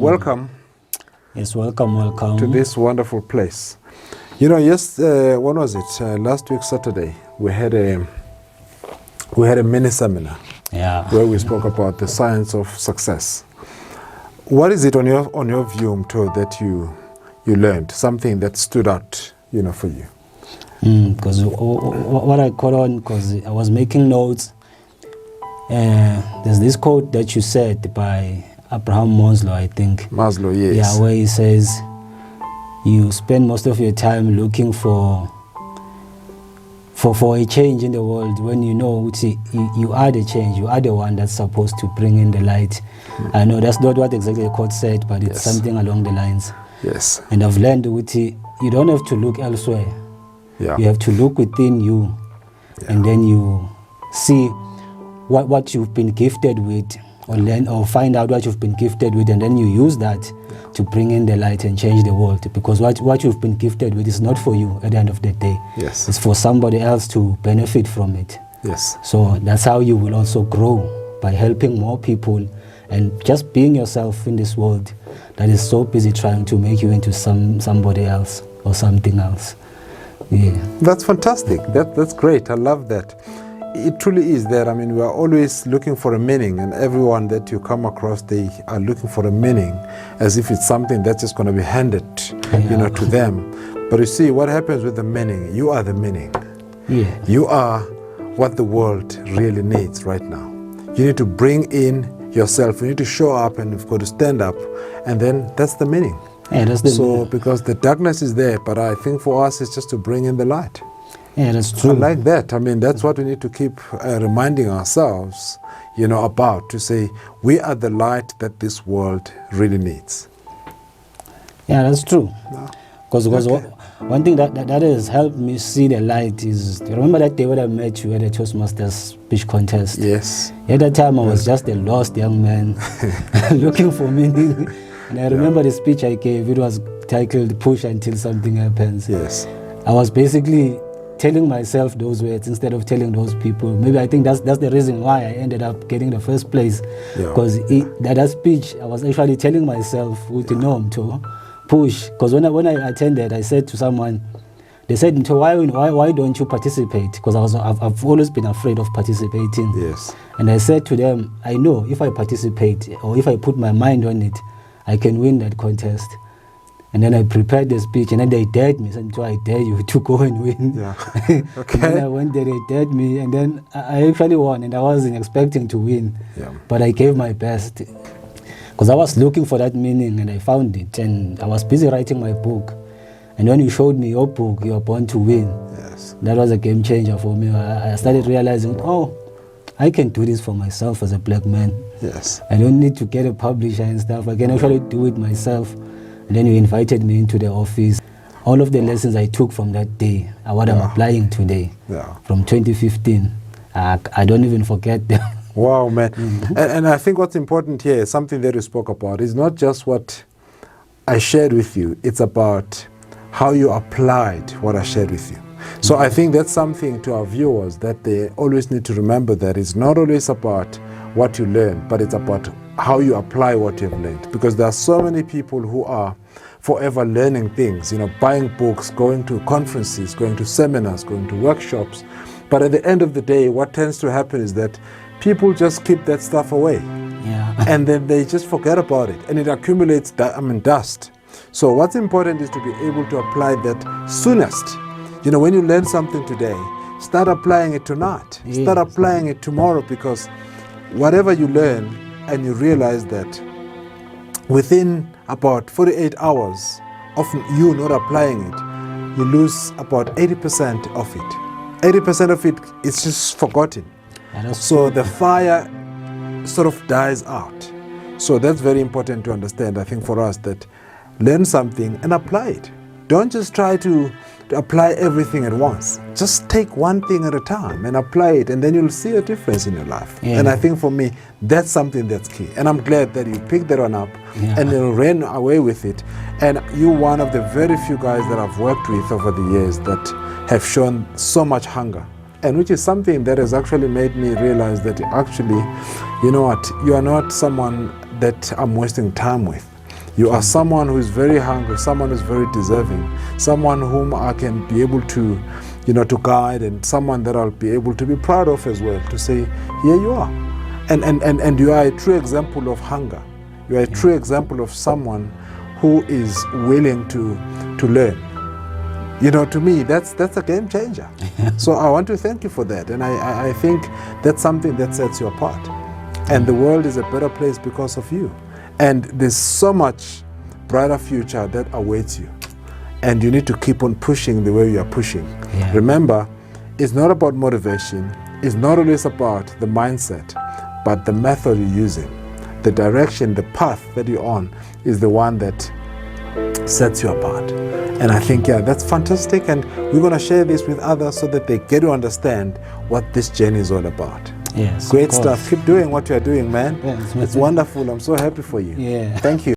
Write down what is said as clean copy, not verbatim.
welcome. Yes, welcome. To this wonderful place. You know, when was it? Last week, Saturday, we had a mini seminar. Yeah. Where we spoke about the science of success. What is it on your view, Mto, that you learned, something that stood out, for you? Because what I caught on, because I was making notes. There's this quote that you said by Abraham Maslow, I think. Maslow, yes. Yeah, where he says, you spend most of your time looking for a change in the world when you know you are the change, you are the one that's supposed to bring in the light. I know that's not what exactly the quote said, but it's something along the lines. Yes. And I've learned you don't have to look elsewhere. Yeah. You have to look within you, and then you see what you've been gifted with, or find out what you've been gifted with, and then you use that to bring in the light and change the world. Because what you've been gifted with is not for you at the end of the day. Yes. It's for somebody else to benefit from it. Yes. So that's how you will also grow, by helping more people and just being yourself in this world that is so busy trying to make you into somebody else or something else. Yeah. That's fantastic. That's great. I love that. It truly is that. I mean, we are always looking for a meaning, and everyone that you come across, they are looking for a meaning as if it's something that's just going to be handed, to them. But you see, what happens with the meaning? You are the meaning. Yeah. You are what the world really needs right now. You need to bring in yourself. You need to show up, and you've got to stand up, and then that's the meaning. Yeah, that's the meaning. Because the darkness is there, but I think for us, it's just to bring in the light. Yeah, that's true. I like that. I mean, that's what we need to keep reminding ourselves, about, to say, we are the light that this world really needs. Yeah, that's true. Because Okay. one thing that has helped me see the light is, remember that day when I met you at the Toastmasters speech contest? Yes. At that time, I was just a lost young man looking for meaning. And I remember the speech I gave, it was titled, "Push Until Something Happens." Yes. I was basically telling myself those words instead of telling those people. Maybe I think that's the reason why I ended up getting the first place. Because that speech, I was actually telling myself with the norm to push. Because when I attended, I said to someone, they said, why don't you participate? Because I've always been afraid of participating. Yes. And I said to them, I know if I participate, or if I put my mind on it, I can win that contest. And then I prepared the speech, and then they dared me. So I dare you to go and win. Yeah. Okay. And then I went there, they dared me, and then I actually won, and I wasn't expecting to win. Yeah. But I gave my best. Because I was looking for that meaning, and I found it. And I was busy writing my book. And when you showed me your book, "You're Born to Win," Yes. that was a game changer for me. I started realizing, I can do this for myself as a black man. Yes. I don't need to get a publisher and stuff. I can actually do it myself. And then you invited me into the office. All of the lessons I took from that day are what I'm applying today. Yeah. From 2015. I don't even forget them. Wow, man. And I think what's important here, something that you spoke about, is not just what I shared with you. It's about how you applied what I shared with you. So I think that's something to our viewers that they always need to remember, that it's not always about what you learn, but it's about how you apply what you've learned. Because there are so many people who are forever learning things, buying books, going to conferences, going to seminars, going to workshops. But at the end of the day, what tends to happen is that people just keep that stuff away. Yeah. And then they just forget about it, and it accumulates dust. So what's important is to be able to apply that soonest. When you learn something today, start applying it tonight. Yes. Start applying it tomorrow, because whatever you learn and you realize that within about 48 hours of you not applying it, you lose about 80% of it. 80% of it is just forgotten. So the fire sort of dies out. So that's very important to understand, I think, for us, that learn something and apply it. Don't just try to apply everything at once. Just take one thing at a time and apply it, and then you'll see a difference in your life. Yeah. And I think for me, that's something that's key. And I'm glad that you picked that one up and you ran away with it. And you're one of the very few guys that I've worked with over the years that have shown so much hunger. And which is something that has actually made me realize that actually, you know what, you are not someone that I'm wasting time with. You are someone who is very hungry, someone who is very deserving, someone whom I can be able to, to guide, and someone that I'll be able to be proud of as well, to say, here you are. And you are a true example of hunger. You are a true example of someone who is willing to learn. To me, that's a game changer. So I want to thank you for that. And I think that's something that sets you apart. And the world is a better place because of you. And there's so much brighter future that awaits you. And you need to keep on pushing the way you are pushing. Yeah. Remember, it's not about motivation. It's not always about the mindset, but the method you're using. The direction, the path that you're on is the one that sets you apart. And I think, that's fantastic. And we're going to share this with others so that they get to understand what this journey is all about. Yes. Great stuff. Keep doing what you're doing, man. Yeah, it's wonderful. I'm so happy for you. Yeah. Thank you.